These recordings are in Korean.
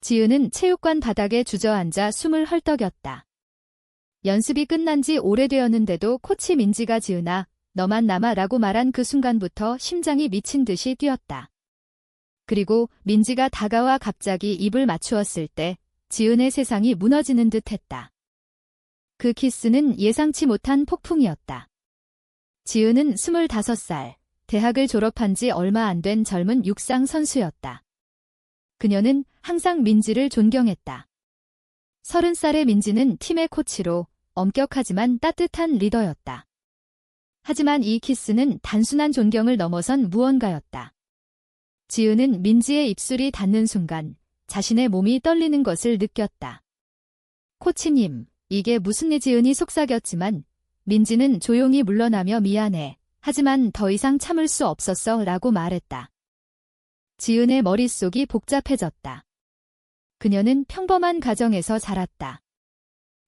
지은은 체육관 바닥에 주저앉아 숨을 헐떡였다. 연습이 끝난 지 오래되었는데도 코치 민지가 지은아, 너만 남아라고 말한 그 순간부터 심장이 미친 듯이 뛰었다. 그리고 민지가 다가와 갑자기 입을 맞추었을 때 지은의 세상이 무너지는 듯했다. 그 키스는 예상치 못한 폭풍이었다. 지은은 25살, 대학을 졸업한 지 얼마 안 된 젊은 육상 선수였다. 그녀는 항상 민지를 존경했다. 30살의 민지는 팀의 코치로 엄격하지만 따뜻한 리더였다. 하지만 이 키스는 단순한 존경을 넘어선 무언가였다. 지은은 민지의 입술이 닿는 순간 자신의 몸이 떨리는 것을 느꼈다. 코치님, 이게 무슨 일? 지은이 속삭였지만 민지는 조용히 물러나며 미안해. 하지만 더 이상 참을 수 없었어 라고 말했다. 지은의 머릿속이 복잡해졌다. 그녀는 평범한 가정에서 자랐다.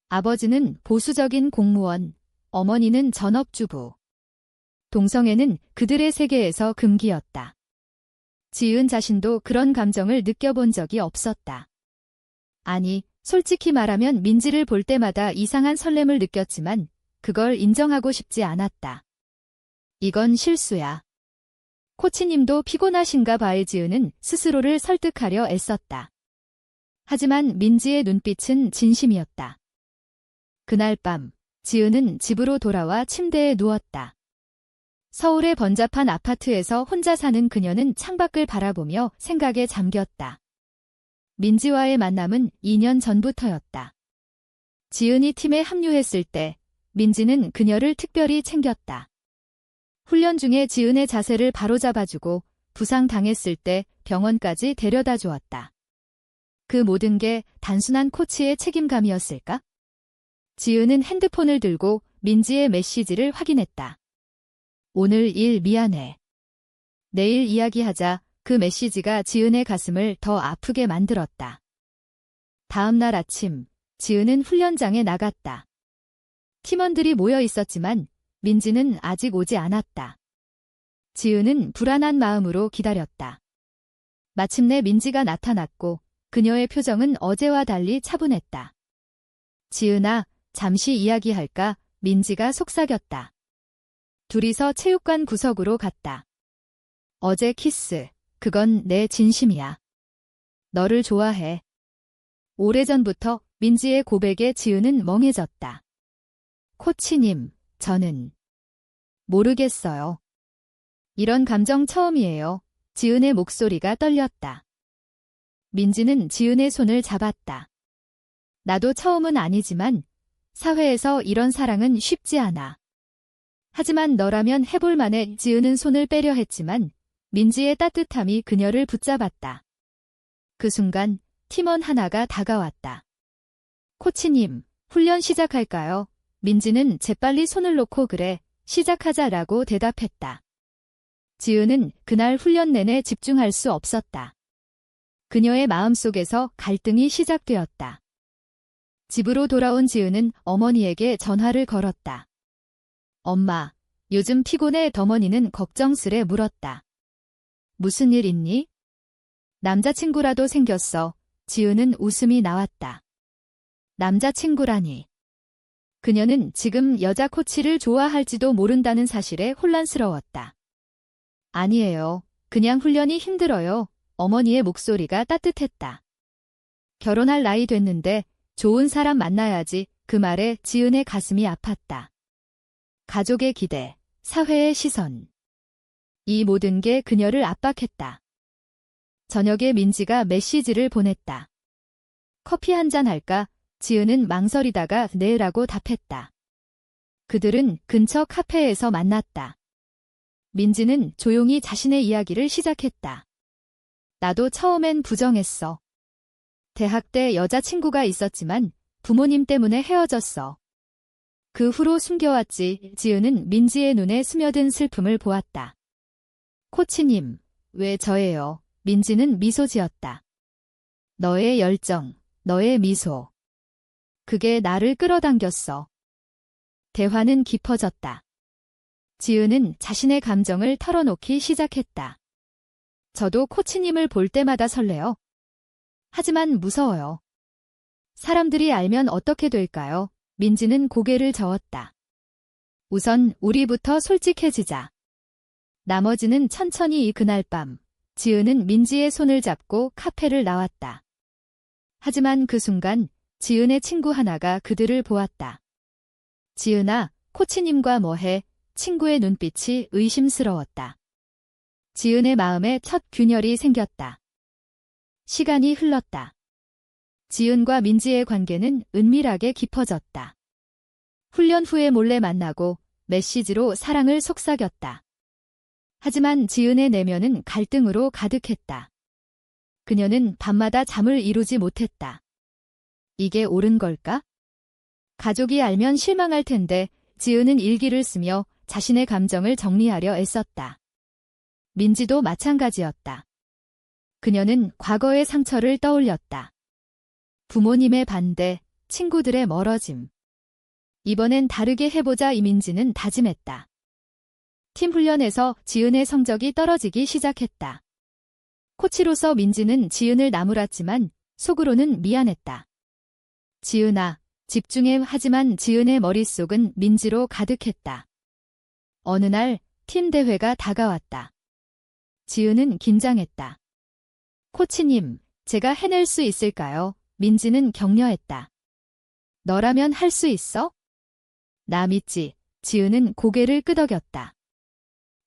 아버지는 보수적인 공무원, 어머니는 전업주부. 동성애는 그들의 세계에서 금기였다. 지은 자신도 그런 감정을 느껴본 적이 없었다. 아니, 솔직히 말하면 민지를 볼 때마다 이상한 설렘을 느꼈지만 그걸 인정하고 싶지 않았다. 이건 실수야. 코치님도 피곤하신가 봐요. 지은은 스스로를 설득하려 애썼다. 하지만 민지의 눈빛은 진심이었다. 그날 밤, 지은은 집으로 돌아와 침대에 누웠다. 서울의 번잡한 아파트에서 혼자 사는 그녀는 창밖을 바라보며 생각에 잠겼다. 민지와의 만남은 2년 전부터였다. 지은이 팀에 합류했을 때 민지는 그녀를 특별히 챙겼다. 훈련 중에 지은의 자세를 바로잡아주고 부상당했을 때 병원까지 데려다 주었다. 그 모든 게 단순한 코치의 책임감이었을까? 지은은 핸드폰을 들고 민지의 메시지를 확인했다. 오늘 일 미안해. 내일 이야기하자. 그 메시지가 지은의 가슴을 더 아프게 만들었다. 다음 날 아침, 지은은 훈련장에 나갔다. 팀원들이 모여 있었지만 민지는 아직 오지 않았다. 지은은 불안한 마음으로 기다렸다. 마침내 민지가 나타났고 그녀의 표정은 어제와 달리 차분했다. 지은아, 잠시 이야기할까? 민지가 속삭였다. 둘이서 체육관 구석으로 갔다. 어제 키스, 그건 내 진심이야. 너를 좋아해. 오래전부터 민지의 고백에 지은은 멍해졌다. 코치님, 저는 모르겠어요. 이런 감정 처음이에요. 지은의 목소리가 떨렸다. 민지는 지은의 손을 잡았다. 나도 처음은 아니지만 사회에서 이런 사랑은 쉽지 않아. 하지만 너라면 해볼 만해. 지은은 손을 빼려 했지만 민지의 따뜻함이 그녀를 붙잡았다. 그 순간 팀원 하나가 다가왔다. 코치님, 훈련 시작할까요? 민지는 재빨리 손을 놓고 그래, 시작하자라고 대답했다. 지은은 그날 훈련 내내 집중할 수 없었다. 그녀의 마음속에서 갈등이 시작되었다. 집으로 돌아온 지은은 어머니에게 전화를 걸었다. 엄마, 요즘 피곤해. 어머니는 걱정스레 물었다. 무슨 일 있니? 남자친구라도 생겼어. 지은은 웃음이 나왔다. 남자친구라니. 그녀는 지금 여자 코치를 좋아할지도 모른다는 사실에 혼란스러웠다. 아니에요. 그냥 훈련이 힘들어요. 어머니의 목소리가 따뜻했다. 결혼할 나이 됐는데 좋은 사람 만나야지. 그 말에 지은의 가슴이 아팠다. 가족의 기대, 사회의 시선. 이 모든 게 그녀를 압박했다. 저녁에 민지가 메시지를 보냈다. 커피 한잔 할까? 지은은 망설이다가 네라고 답했다. 그들은 근처 카페에서 만났다. 민지는 조용히 자신의 이야기를 시작했다. 나도 처음엔 부정했어. 대학 때 여자친구가 있었지만 부모님 때문에 헤어졌어. 그 후로 숨겨왔지. 지은은 민지의 눈에 스며든 슬픔을 보았다. 코치님, 왜 저예요? 민지는 미소 지었다. 너의 열정, 너의 미소. 그게 나를 끌어당겼어. 대화는 깊어졌다. 지은은 자신의 감정을 털어놓기 시작했다. 저도 코치님을 볼 때마다 설레요. 하지만 무서워요. 사람들이 알면 어떻게 될까요? 민지는 고개를 저었다. 우선 우리부터 솔직해지자. 나머지는 천천히. 그날 밤, 지은은 민지의 손을 잡고 카페를 나왔다. 하지만 그 순간 지은의 친구 하나가 그들을 보았다. 지은아, 코치님과 뭐해? 친구의 눈빛이 의심스러웠다. 지은의 마음에 첫 균열이 생겼다. 시간이 흘렀다. 지은과 민지의 관계는 은밀하게 깊어졌다. 훈련 후에 몰래 만나고 메시지로 사랑을 속삭였다. 하지만 지은의 내면은 갈등으로 가득했다. 그녀는 밤마다 잠을 이루지 못했다. 이게 옳은 걸까? 가족이 알면 실망할 텐데. 지은은 일기를 쓰며 자신의 감정을 정리하려 애썼다. 민지도 마찬가지였다. 그녀는 과거의 상처를 떠올렸다. 부모님의 반대, 친구들의 멀어짐. 이번엔 다르게 해보자. 이민지는 다짐했다. 팀 훈련에서 지은의 성적이 떨어지기 시작했다. 코치로서 민지는 지은을 나무랐지만 속으로는 미안했다. 지은아, 집중해. 하지만 지은의 머릿속은 민지로 가득했다. 어느 날 팀 대회가 다가왔다. 지은은 긴장했다. 코치님, 제가 해낼 수 있을까요? 민지는 격려했다. 너라면 할 수 있어? 나 믿지. 지은은 고개를 끄덕였다.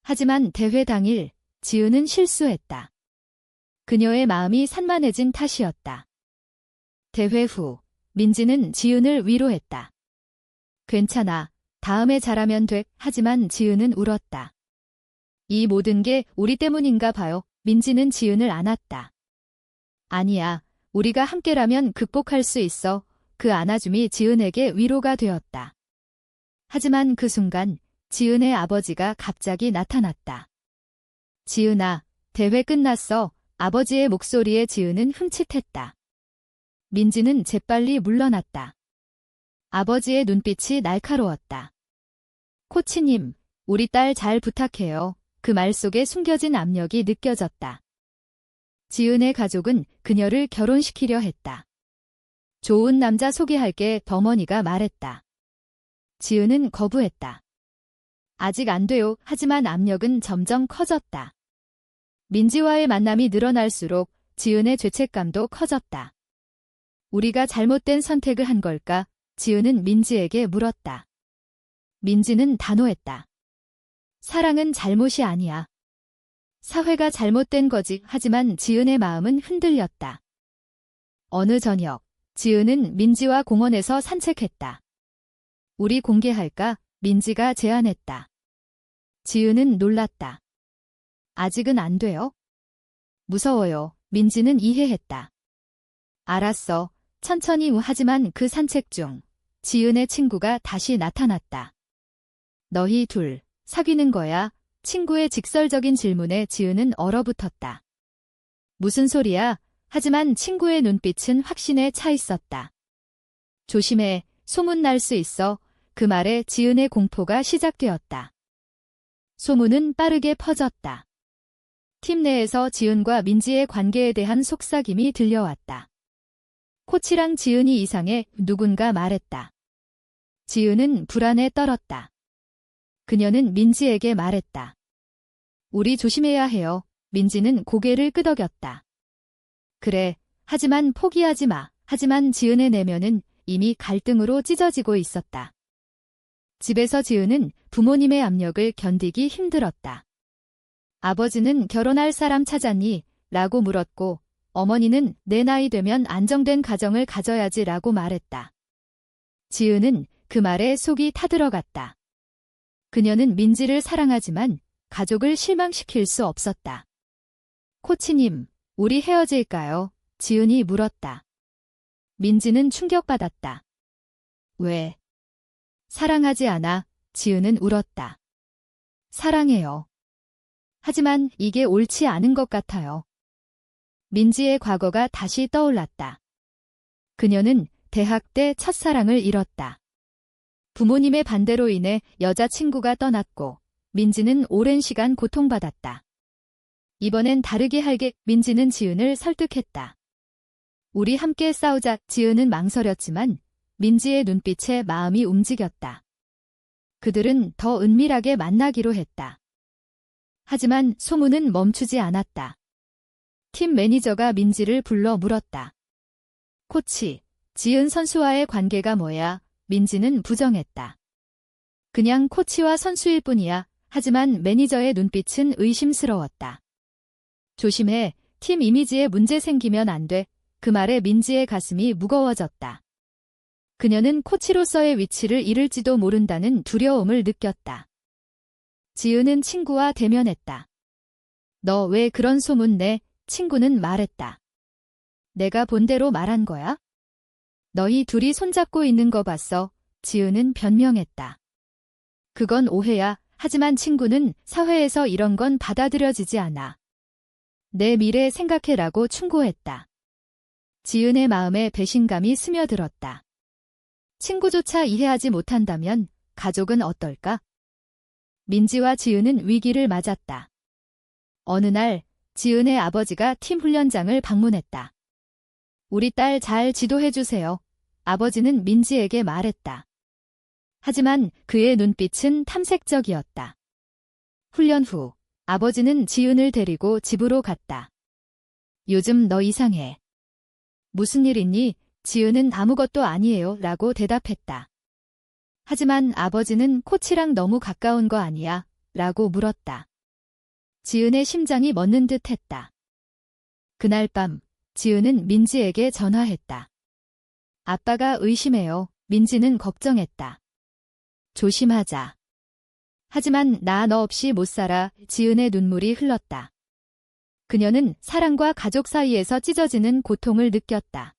하지만 대회 당일 지은은 실수했다. 그녀의 마음이 산만해진 탓이었다. 대회 후 민지는 지은을 위로했다. 괜찮아. 다음에 잘하면 돼. 하지만 지은은 울었다. 이 모든 게 우리 때문인가 봐요. 민지는 지은을 안았다. 아니야. 우리가 함께라면 극복할 수 있어. 그 안아줌이 지은에게 위로가 되었다. 하지만 그 순간 지은의 아버지가 갑자기 나타났다. 지은아, 대회 끝났어. 아버지의 목소리에 지은은 흠칫했다. 민지는 재빨리 물러났다. 아버지의 눈빛이 날카로웠다. 코치님, 우리 딸 잘 부탁해요. 그 말 속에 숨겨진 압력이 느껴졌다. 지은의 가족은 그녀를 결혼시키려 했다. 좋은 남자 소개할게. 어머니가 말했다. 지은은 거부했다. 아직 안 돼요. 하지만 압력은 점점 커졌다. 민지와의 만남이 늘어날수록 지은의 죄책감도 커졌다. 우리가 잘못된 선택을 한 걸까? 지은은 민지에게 물었다. 민지는 단호했다. 사랑은 잘못이 아니야. 사회가 잘못된 거지. 하지만 지은의 마음은 흔들렸다. 어느 저녁, 지은은 민지와 공원에서 산책했다. 우리 공개할까? 민지가 제안했다. 지은은 놀랐다. 아직은 안 돼요? 무서워요. 민지는 이해했다. 알았어. 천천히. 하지만 그 산책 중 지은의 친구가 다시 나타났다. 너희 둘 사귀는 거야? 친구의 직설적인 질문에 지은은 얼어붙었다. 무슨 소리야? 하지만 친구의 눈빛은 확신에 차 있었다. 조심해. 소문 날 수 있어. 그 말에 지은의 공포가 시작되었다. 소문은 빠르게 퍼졌다. 팀 내에서 지은과 민지의 관계에 대한 속삭임이 들려왔다. 코치랑 지은이 이상해. 누군가 말했다. 지은은 불안에 떨었다. 그녀는 민지에게 말했다. 우리 조심해야 해요. 민지는 고개를 끄덕였다. 그래. 하지만 포기하지 마. 하지만 지은의 내면은 이미 갈등으로 찢어지고 있었다. 집에서 지은은 부모님의 압력을 견디기 힘들었다. 아버지는 결혼할 사람 찾았니? 라고 물었고, 어머니는 내 나이 되면 안정된 가정을 가져야지 라고 말했다. 지은은 그 말에 속이 타들어갔다. 그녀는 민지를 사랑하지만 가족을 실망시킬 수 없었다. 코치님, 우리 헤어질까요? 지은이 물었다. 민지는 충격받았다. 왜? 사랑하지 않아. 지은은 울었다. 사랑해요. 하지만 이게 옳지 않은 것 같아요. 민지의 과거가 다시 떠올랐다. 그녀는 대학 때 첫사랑을 잃었다. 부모님의 반대로 인해 여자친구가 떠났고 민지는 오랜 시간 고통받았다. 이번엔 다르게 할게. 민지는 지은을 설득했다. 우리 함께 싸우자. 지은은 망설였지만 민지의 눈빛에 마음이 움직였다. 그들은 더 은밀하게 만나기로 했다. 하지만 소문은 멈추지 않았다. 팀 매니저가 민지를 불러 물었다. 코치, 지은 선수와의 관계가 뭐야? 민지는 부정했다. 그냥 코치와 선수일 뿐이야. 하지만 매니저의 눈빛은 의심스러웠다. 조심해. 팀 이미지에 문제 생기면 안 돼. 그 말에 민지의 가슴이 무거워졌다. 그녀는 코치로서의 위치를 잃을지도 모른다는 두려움을 느꼈다. 지은은 친구와 대면했다. 너 왜 그런 소문 내? 친구는 말했다. 내가 본대로 말한 거야? 너희 둘이 손잡고 있는 거 봤어. 지은은 변명했다. 그건 오해야. 하지만 친구는 사회에서 이런 건 받아들여지지 않아. 내 미래 생각해라고 충고했다. 지은의 마음에 배신감이 스며들었다. 친구조차 이해하지 못한다면 가족은 어떨까? 민지와 지은은 위기를 맞았다. 어느 날 지은의 아버지가 팀 훈련장을 방문했다. 우리 딸 잘 지도해주세요. 아버지는 민지에게 말했다. 하지만 그의 눈빛은 탐색적이었다. 훈련 후 아버지는 지은을 데리고 집으로 갔다. 요즘 너 이상해. 무슨 일 있니? 지은은 아무것도 아니에요 라고 대답했다. 하지만 아버지는 코치랑 너무 가까운 거 아니야? 라고 물었다. 지은의 심장이 멎는 듯 했다. 그날 밤 지은은 민지에게 전화했다. 아빠가 의심해요. 민지는 걱정했다. 조심하자. 하지만 나 너 없이 못 살아. 지은의 눈물이 흘렀다. 그녀는 사랑과 가족 사이에서 찢어지는 고통을 느꼈다.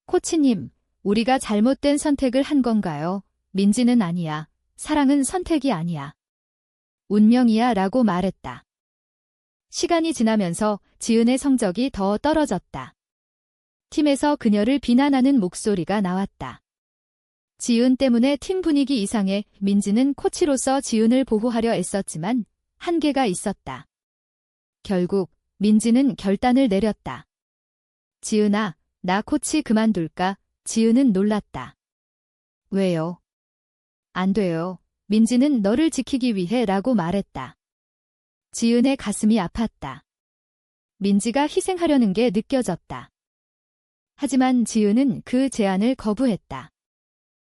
코치님, 우리가 잘못된 선택을 한 건가요? 민지는 아니야. 사랑은 선택이 아니야. 운명이야 라고 말했다. 시간이 지나면서 지은의 성적이 더 떨어졌다. 팀에서 그녀를 비난하는 목소리가 나왔다. 지은 때문에 팀 분위기 이상해. 민지는 코치로서 지은을 보호하려 애썼지만 한계가 있었다. 결국 민지는 결단을 내렸다. 지은아, 나 코치 그만둘까? 지은은 놀랐다. 왜요? 안 돼요. 민지는 너를 지키기 위해 라고 말했다. 지은의 가슴이 아팠다. 민지가 희생하려는 게 느껴졌다. 하지만 지은은 그 제안을 거부했다.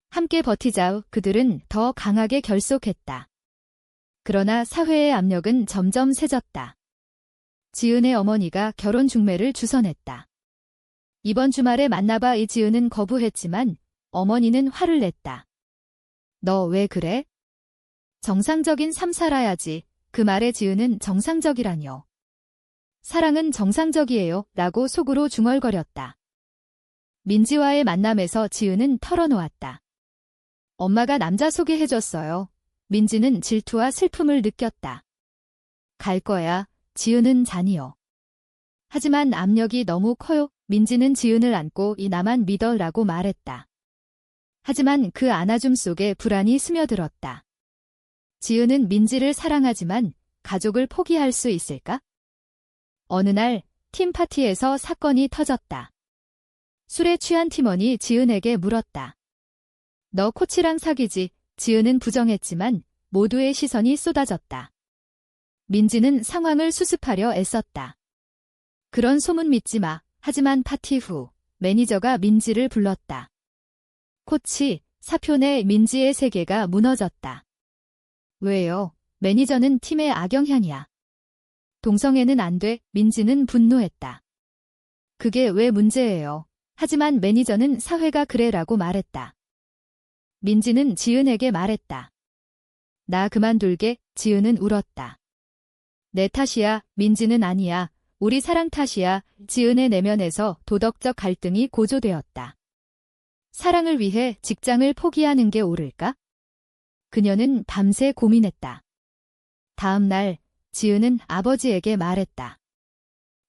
함께 버티자. 그들은 더 강하게 결속했다. 그러나 사회의 압력은 점점 세졌다. 지은의 어머니가 결혼 중매를 주선했다. 이번 주말에 만나봐. 지은은 거부했지만 어머니는 화를 냈다. 너 왜 그래? 정상적인 삶 살아야지. 그 말에 지은은 정상적이라뇨. 사랑은 정상적이에요. 라고 속으로 중얼거렸다. 민지와의 만남에서 지은은 털어놓았다. 엄마가 남자 소개해줬어요. 민지는 질투와 슬픔을 느꼈다. 갈 거야. 지은은 잔이요. 하지만 압력이 너무 커요. 민지는 지은을 안고 이 나만 믿어 라고 말했다. 하지만 그 안아줌 속에 불안이 스며들었다. 지은은 민지를 사랑하지만 가족을 포기할 수 있을까? 어느 날 팀 파티에서 사건이 터졌다. 술에 취한 팀원이 지은에게 물었다. 너 코치랑 사귀지? 지은은 부정했지만 모두의 시선이 쏟아졌다. 민지는 상황을 수습하려 애썼다. 그런 소문 믿지 마. 하지만 파티 후 매니저가 민지를 불렀다. 코치, 사표 내 민지의 세계가 무너졌다. 왜요? 매니저는 팀의 악영향이야. 동성애는 안 돼. 민지는 분노했다. 그게 왜 문제예요? 하지만 매니저는 사회가 그래라고 말했다. 민지는 지은에게 말했다. 나 그만둘게. 지은은 울었다. 내 탓이야. 민지는 아니야. 우리 사랑 탓이야. 지은의 내면에서 도덕적 갈등이 고조되었다. 사랑을 위해 직장을 포기하는 게 옳을까? 그녀는 밤새 고민했다. 다음 날 지은은 아버지에게 말했다.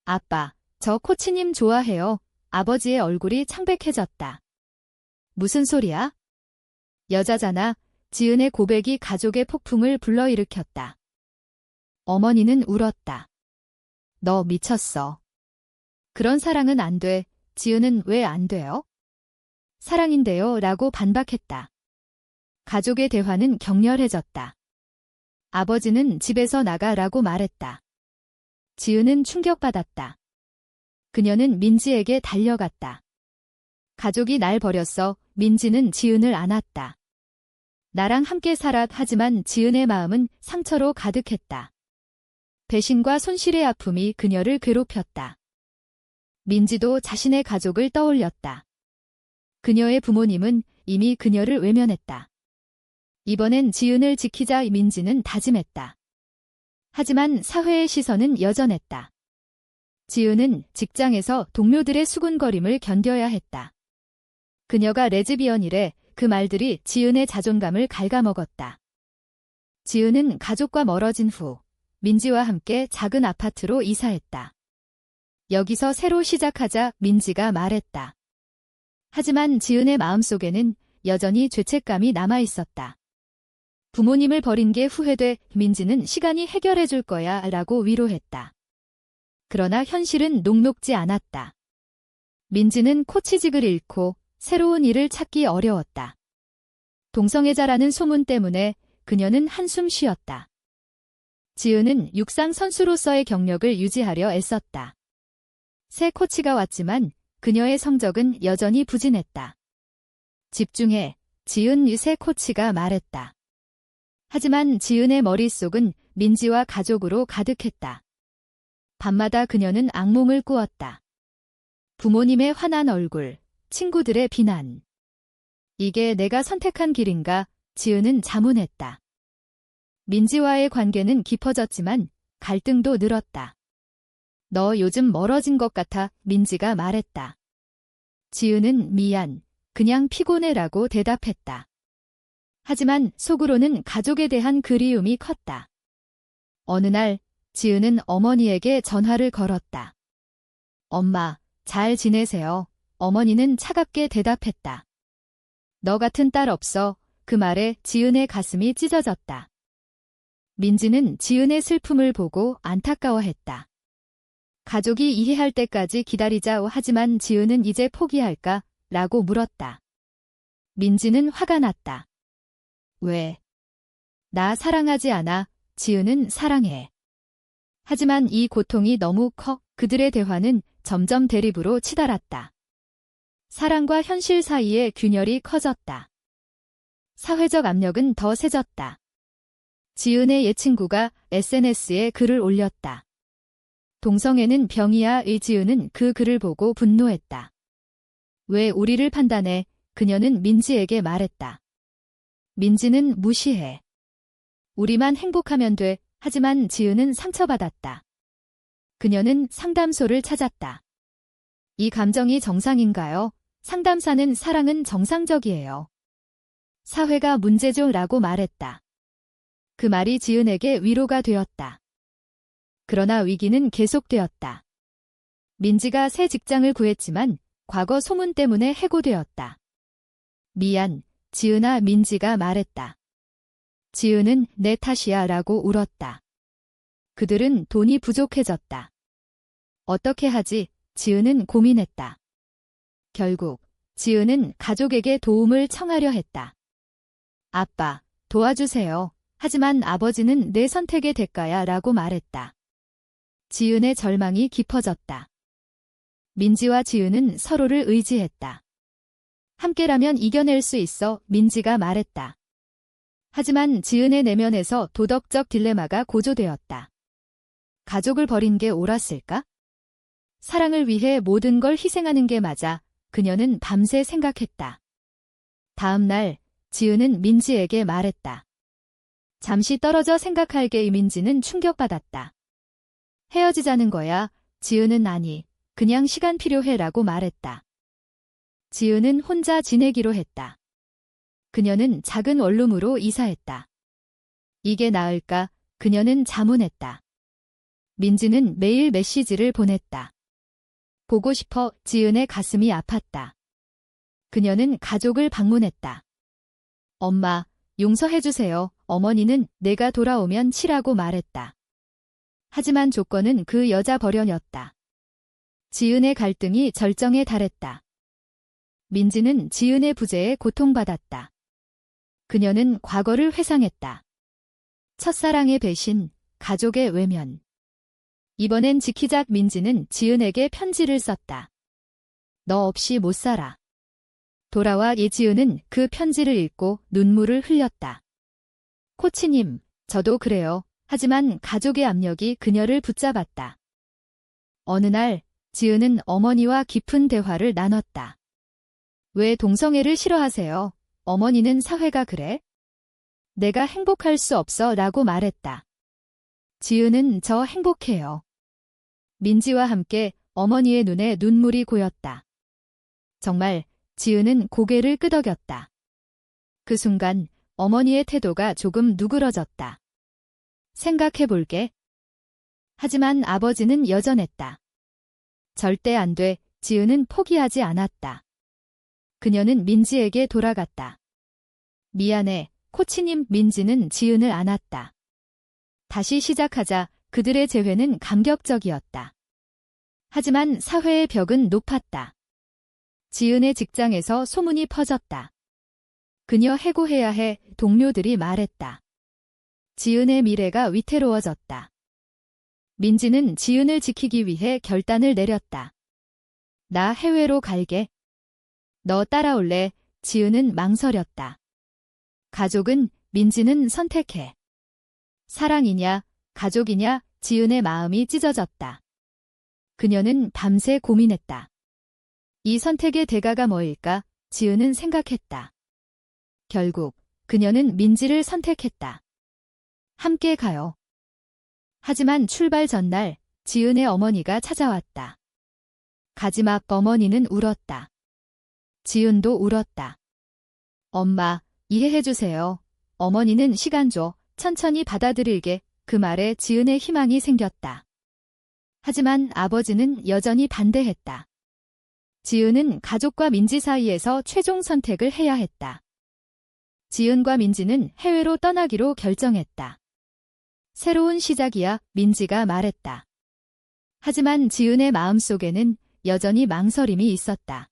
아빠, 저 코치님 좋아해요. 아버지의 얼굴이 창백해졌다. 무슨 소리야? 여자잖아. 지은의 고백이 가족의 폭풍을 불러일으켰다. 어머니는 울었다. 너 미쳤어. 그런 사랑은 안 돼. 지은은 왜 안 돼요? 사랑인데요 라고 반박했다. 가족의 대화는 격렬해졌다. 아버지는 집에서 나가라고 말했다. 지은은 충격받았다. 그녀는 민지에게 달려갔다. 가족이 날 버렸어. 민지는 지은을 안았다. 나랑 함께 살아. 하지만 지은의 마음은 상처로 가득했다. 배신과 손실의 아픔이 그녀를 괴롭혔다. 민지도 자신의 가족을 떠올렸다. 그녀의 부모님은 이미 그녀를 외면했다. 이번엔 지은을 지키자 민지는 다짐했다. 하지만 사회의 시선은 여전했다. 지은은 직장에서 동료들의 수군거림을 견뎌야 했다. 그녀가 레즈비언이래. 그 말들이 지은의 자존감을 갉아먹었다. 지은은 가족과 멀어진 후 민지와 함께 작은 아파트로 이사했다. 여기서 새로 시작하자 민지가 말했다. 하지만 지은의 마음속에는 여전히 죄책감이 남아있었다. 부모님을 버린 게 후회돼. 민지는 시간이 해결해 줄 거야 라고 위로했다. 그러나 현실은 녹록지 않았다. 민지는 코치직을 잃고 새로운 일을 찾기 어려웠다. 동성애자라는 소문 때문에 그녀는 한숨 쉬었다. 지은은 육상 선수로서의 경력을 유지하려 애썼다. 새 코치가 왔지만 그녀의 성적은 여전히 부진했다. 집중해, 지은 새 코치가 말했다. 하지만 지은의 머릿속은 민지와 가족으로 가득했다. 밤마다 그녀는 악몽을 꾸었다. 부모님의 환한 얼굴, 친구들의 비난. 이게 내가 선택한 길인가? 지은은 자문했다. 민지와의 관계는 깊어졌지만 갈등도 늘었다. 너 요즘 멀어진 것 같아. 민지가 말했다. 지은은 미안, 그냥 피곤해라고 대답했다. 하지만 속으로는 가족에 대한 그리움이 컸다. 어느 날 지은은 어머니에게 전화를 걸었다. 엄마, 잘 지내세요? 어머니는 차갑게 대답했다. 너 같은 딸 없어. 그 말에 지은의 가슴이 찢어졌다. 민지는 지은의 슬픔을 보고 안타까워했다. 가족이 이해할 때까지 기다리자. 하지만 지은은 이제 포기할까? 라고 물었다. 민지는 화가 났다. 왜? 나 사랑하지 않아. 지은은 사랑해. 하지만 이 고통이 너무 커. 그들의 대화는 점점 대립으로 치달았다. 사랑과 현실 사이의 균열이 커졌다. 사회적 압력은 더 세졌다. 지은의 옛 친구가 SNS에 글을 올렸다. 동성애는 병이야. 지은은 그 글을 보고 분노했다. 왜 우리를 판단해? 그녀는 민지에게 말했다. 민지는 무시해. 우리만 행복하면 돼. 하지만 지은은 상처받았다. 그녀는 상담소를 찾았다. 이 감정이 정상인가요? 상담사는 사랑은 정상적이에요. 사회가 문제죠 라고 말했다. 그 말이 지은에게 위로가 되었다. 그러나 위기는 계속되었다. 민지가 새 직장을 구했지만 과거 소문 때문에 해고되었다. 미안, 지은아. 민지가 말했다. 지은은 내 탓이야 라고 울었다. 그들은 돈이 부족해졌다. 어떻게 하지? 지은은 고민했다. 결국 지은은 가족에게 도움을 청하려 했다. 아빠, 도와주세요. 하지만 아버지는 내 선택의 대가야 라고 말했다. 지은의 절망이 깊어졌다. 민지와 지은은 서로를 의지했다. 함께라면 이겨낼 수 있어. 민지가 말했다. 하지만 지은의 내면에서 도덕적 딜레마가 고조되었다. 가족을 버린 게 옳았을까? 사랑을 위해 모든 걸 희생하는 게 맞아. 그녀는 밤새 생각했다. 다음 날 지은은 민지에게 말했다. 잠시 떨어져 생각할게. 민지는 충격받았다. 헤어지자는 거야. 지은은 아니, 그냥 시간 필요해 라고 말했다. 지은은 혼자 지내기로 했다. 그녀는 작은 원룸으로 이사했다. 이게 나을까? 그녀는 자문했다. 민지는 매일 메시지를 보냈다. 보고 싶어. 지은의 가슴이 아팠다. 그녀는 가족을 방문했다. 엄마, 용서해주세요. 어머니는 내가 돌아오면 치라고 말했다. 하지만 조건은 그 여자 버려였다. 지은의 갈등이 절정에 달했다. 민지는 지은의 부재에 고통받았다. 그녀는 과거를 회상했다. 첫사랑의 배신, 가족의 외면. 이번엔 지키자. 민지는 지은에게 편지를 썼다. 너 없이 못 살아. 돌아와. 지은은 그 편지를 읽고 눈물을 흘렸다. 코치님, 저도 그래요. 하지만 가족의 압력이 그녀를 붙잡았다. 어느 날 지은은 어머니와 깊은 대화를 나눴다. 왜 동성애를 싫어하세요? 어머니는 사회가 그래? 내가 행복할 수 없어 라고 말했다. 지은은 저 행복해요. 민지와 함께 어머니의 눈에 눈물이 고였다. 정말 지은은 고개를 끄덕였다. 그 순간 어머니의 태도가 조금 누그러졌다. 생각해볼게. 하지만 아버지는 여전했다. 절대 안 돼. 지은은 포기하지 않았다. 그녀는 민지에게 돌아갔다. 미안해, 코치님. 민지는 지은을 안았다. 다시 시작하자. 그들의 재회는 감격적이었다. 하지만 사회의 벽은 높았다. 지은의 직장에서 소문이 퍼졌다. 그녀 해고해야 해. 동료들이 말했다. 지은의 미래가 위태로워졌다. 민지는 지은을 지키기 위해 결단을 내렸다. 나 해외로 갈게. 너 따라올래? 지은은 망설였다. 가족은 민지는 선택해. 사랑이냐, 가족이냐. 지은의 마음이 찢어졌다. 그녀는 밤새 고민했다. 이 선택의 대가가 뭐일까? 지은은 생각했다. 결국 그녀는 민지를 선택했다. 함께 가요. 하지만 출발 전날 지은의 어머니가 찾아왔다. 가지마. 어머니는 울었다. 지은도 울었다. 엄마, 이해해주세요. 어머니는 시간 줘. 천천히 받아들일게. 그 말에 지은의 희망이 생겼다. 하지만 아버지는 여전히 반대했다. 지은은 가족과 민지 사이에서 최종 선택을 해야 했다. 지은과 민지는 해외로 떠나기로 결정했다. 새로운 시작이야. 민지가 말했다. 하지만 지은의 마음속에는 여전히 망설임이 있었다.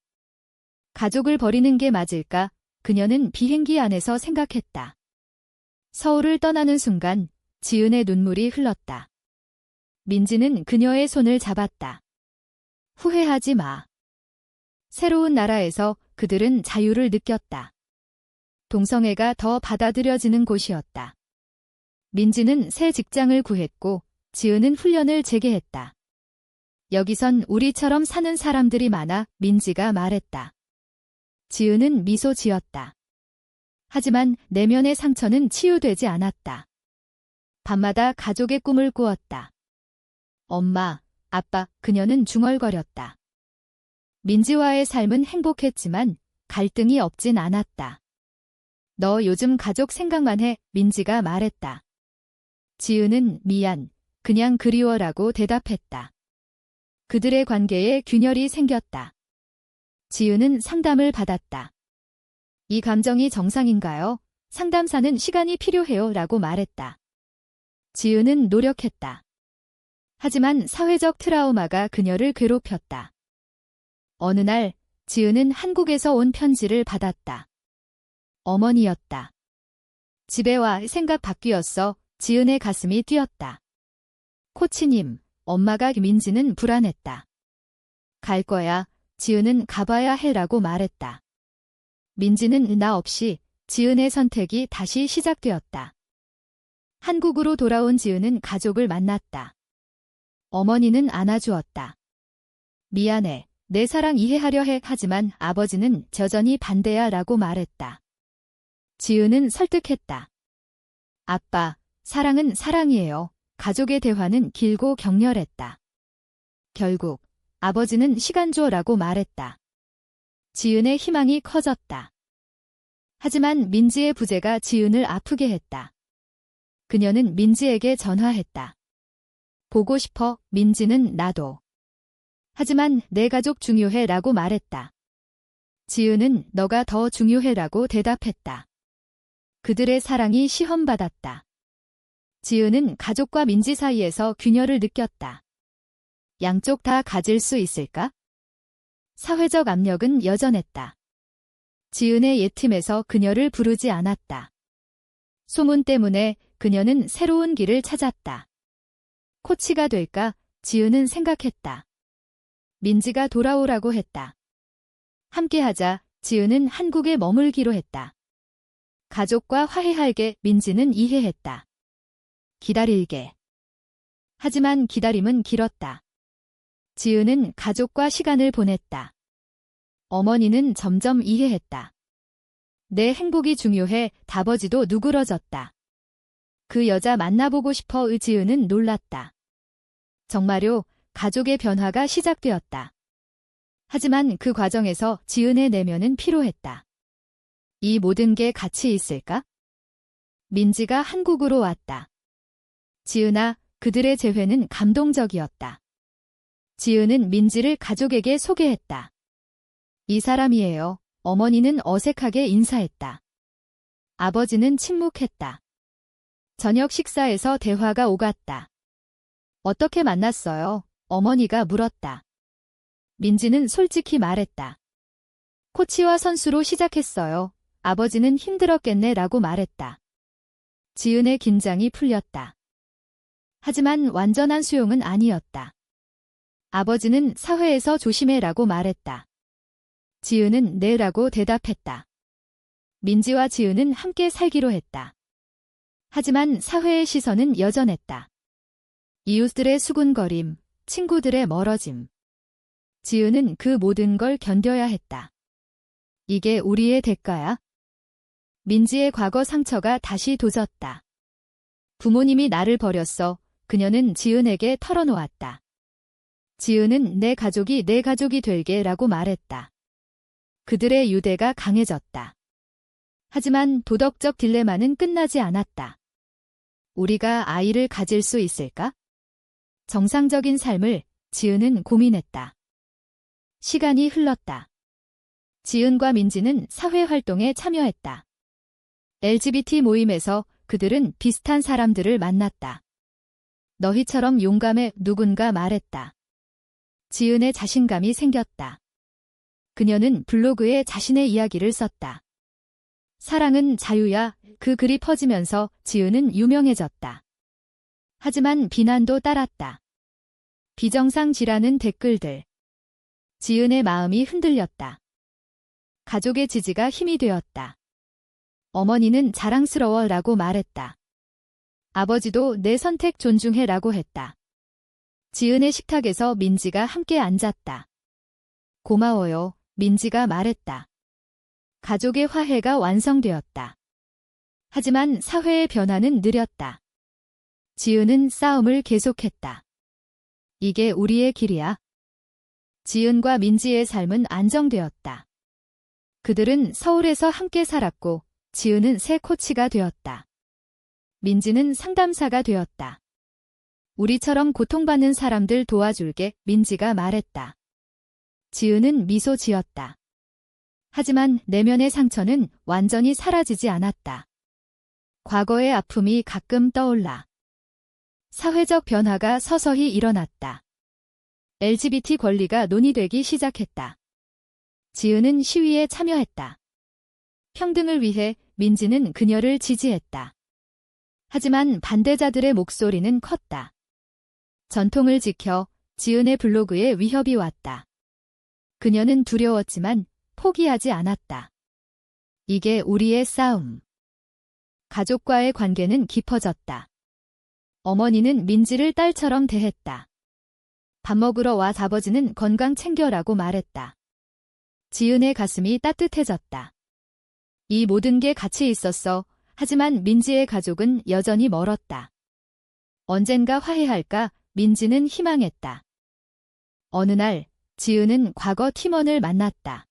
가족을 버리는 게 맞을까? 그녀는 비행기 안에서 생각했다. 서울을 떠나는 순간 지은의 눈물이 흘렀다. 민지는 그녀의 손을 잡았다. 후회하지 마. 새로운 나라에서 그들은 자유를 느꼈다. 동성애가 더 받아들여지는 곳이었다. 민지는 새 직장을 구했고 지은은 훈련을 재개했다. 여기선 우리처럼 사는 사람들이 많아. 민지가 말했다. 지은은 미소 지었다. 하지만 내면의 상처는 치유되지 않았다. 밤마다 가족의 꿈을 꾸었다. 엄마, 아빠. 그녀는 중얼거렸다. 민지와의 삶은 행복했지만 갈등이 없진 않았다. 너 요즘 가족 생각만 해. 민지가 말했다. 지은은 미안, 그냥 그리워라고 대답했다. 그들의 관계에 균열이 생겼다. 지은은 상담을 받았다. 이 감정이 정상인가요? 상담사는 시간이 필요해요 라고 말했다. 지은은 노력했다. 하지만 사회적 트라우마가 그녀를 괴롭혔다. 어느 날 지은은 한국에서 온 편지를 받았다. 어머니였다. 집에 와. 생각 바뀌었어. 지은의 가슴이 뛰었다. 코치님, 엄마가. 민지는 불안했다. 갈 거야. 지은은 가봐야 해라고 말했다. 민지는 나 없이. 지은의 선택이 다시 시작되었다. 한국으로 돌아온 지은은 가족을 만났다. 어머니는 안아주었다. 미안해. 내 사랑 이해하려 해. 하지만 아버지는 여전히 반대야 라고 말했다. 지은은 설득했다. 아빠, 사랑은 사랑이에요. 가족의 대화는 길고 격렬했다. 결국 아버지는 시간 줘 라고 말했다. 지은의 희망이 커졌다. 하지만 민지의 부재가 지은을 아프게 했다. 그녀는 민지에게 전화했다. 보고 싶어. 민지는 나도. 하지만 내 가족 중요해 라고 말했다. 지은은 너가 더 중요해 라고 대답했다. 그들의 사랑이 시험받았다. 지은은 가족과 민지 사이에서 균열을 느꼈다. 양쪽 다 가질 수 있을까? 사회적 압력은 여전했다. 지은의 옛팀에서 그녀를 부르지 않았다. 소문 때문에 그녀는 새로운 길을 찾았다. 코치가 될까? 지은은 생각했다. 민지가 돌아오라고 했다. 함께하자. 지은은 한국에 머물기로 했다. 가족과 화해할게. 민지는 이해했다. 기다릴게. 하지만 기다림은 길었다. 지은은 가족과 시간을 보냈다. 어머니는 점점 이해했다. 내 행복이 중요해. 아버지도 누그러졌다. 그 여자 만나보고 싶어. 지은은 놀랐다. 정말요? 가족의 변화가 시작되었다. 하지만 그 과정에서 지은의 내면은 피로했다. 이 모든 게 가치 있을까? 민지가 한국으로 왔다. 지은아, 그들의 재회는 감동적이었다. 지은은 민지를 가족에게 소개했다. 이 사람이에요. 어머니는 어색하게 인사했다. 아버지는 침묵했다. 저녁 식사에서 대화가 오갔다. 어떻게 만났어요? 어머니가 물었다. 민지는 솔직히 말했다. 코치와 선수로 시작했어요. 아버지는 힘들었겠네 라고 말했다. 지은의 긴장이 풀렸다. 하지만 완전한 수용은 아니었다. 아버지는 사회에서 조심해라고 말했다. 지은은 네라고 대답했다. 민지와 지은은 함께 살기로 했다. 하지만 사회의 시선은 여전했다. 이웃들의 수군거림, 친구들의 멀어짐. 지은은 그 모든 걸 견뎌야 했다. 이게 우리의 대가야? 민지의 과거 상처가 다시 돋았다. 부모님이 나를 버렸어. 그녀는 지은에게 털어놓았다. 지은은 내 가족이 되게 라고 말했다. 그들의 유대가 강해졌다. 하지만 도덕적 딜레마는 끝나지 않았다. 우리가 아이를 가질 수 있을까? 정상적인 삶을 지은은 고민했다. 시간이 흘렀다. 지은과 민지는 사회활동에 참여했다. LGBT 모임에서 그들은 비슷한 사람들을 만났다. 너희처럼 용감해. 누군가 말했다. 지은의 자신감이 생겼다. 그녀는 블로그에 자신의 이야기를 썼다. 사랑은 자유야. 그 글이 퍼지면서 지은은 유명해졌다. 하지만 비난도 따랐다. 비정상지라는 댓글들. 지은의 마음이 흔들렸다. 가족의 지지가 힘이 되었다. 어머니는 자랑스러워 라고 말했다. 아버지도 내 선택 존중해 라고 했다. 지은의 식탁에서 민지가 함께 앉았다. 고마워요. 민지가 말했다. 가족의 화해가 완성되었다. 하지만 사회의 변화는 느렸다. 지은은 싸움을 계속했다. 이게 우리의 길이야. 지은과 민지의 삶은 안정되었다. 그들은 서울에서 함께 살았고 지은은 새 코치가 되었다. 민지는 상담사가 되었다. 우리처럼 고통받는 사람들 도와줄게. 민지가 말했다. 지은은 미소 지었다. 하지만 내면의 상처는 완전히 사라지지 않았다. 과거의 아픔이 가끔 떠올라. 사회적 변화가 서서히 일어났다. LGBT 권리가 논의되기 시작했다. 지은은 시위에 참여했다. 평등을 위해 민지는 그녀를 지지했다. 하지만 반대자들의 목소리는 컸다. 전통을 지켜 지은의 블로그에 위협이 왔다. 그녀는 두려웠지만 포기하지 않았다. 이게 우리의 싸움. 가족과의 관계는 깊어졌다. 어머니는 민지를 딸처럼 대했다. 밥 먹으러 와. 아버지는 건강 챙겨라고 말했다. 지은의 가슴이 따뜻해졌다. 이 모든 게 같이 있었어. 하지만 민지의 가족은 여전히 멀었다. 언젠가 화해할까? 민지는 희망했다. 어느 날 지은은 과거 팀원을 만났다.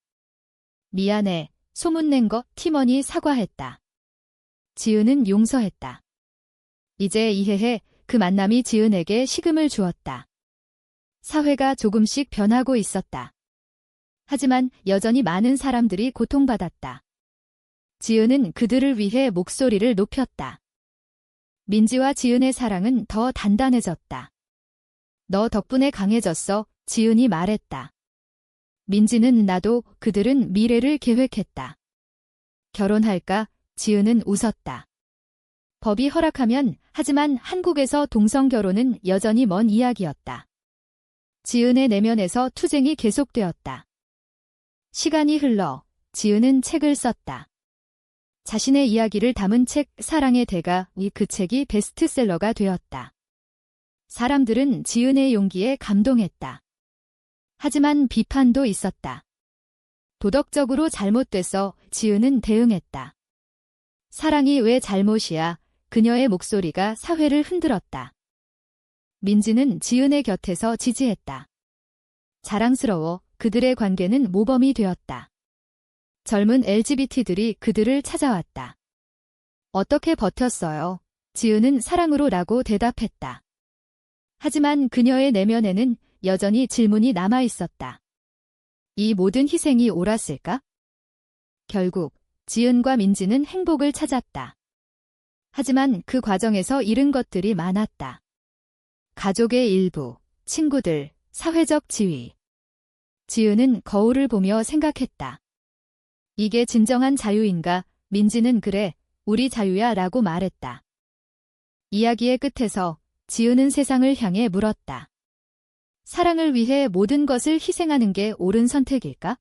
미안해. 소문낸 거. 팀원이 사과했다. 지은은 용서했다. 이제 이해해. 그 만남이 지은에게 식음을 주었다. 사회가 조금씩 변하고 있었다. 하지만 여전히 많은 사람들이 고통받았다. 지은은 그들을 위해 목소리를 높였다. 민지와 지은의 사랑은 더 단단해졌다. 너 덕분에 강해졌어, 지은이 말했다. 민지는 나도 그들은 미래를 계획했다. 결혼할까? 지은은 웃었다. 법이 허락하면 하지만 한국에서 동성 결혼은 여전히 먼 이야기였다. 지은의 내면에서 투쟁이 계속되었다. 시간이 흘러 지은은 책을 썼다. 자신의 이야기를 담은 책 사랑의 대가, 그 책이 베스트셀러가 되었다. 사람들은 지은의 용기에 감동했다. 하지만 비판도 있었다. 도덕적으로 잘못돼서 지은은 대응했다. 사랑이 왜 잘못이야? 그녀의 목소리가 사회를 흔들었다. 민지는 지은의 곁에서 지지했다. 자랑스러워 그들의 관계는 모범이 되었다. 젊은 LGBT들이 그들을 찾아왔다. 어떻게 버텼어요? 지은은 사랑으로 라고 대답했다. 하지만 그녀의 내면에는 여전히 질문이 남아 있었다. 이 모든 희생이 옳았을까? 결국 지은과 민지는 행복을 찾았다. 하지만 그 과정에서 잃은 것들이 많았다. 가족의 일부, 친구들, 사회적 지위. 지은은 거울을 보며 생각했다. 이게 진정한 자유인가? 민지는 그래, 우리 자유야 라고 말했다. 이야기의 끝에서 지은은 세상을 향해 물었다. 사랑을 위해 모든 것을 희생하는 게 옳은 선택일까?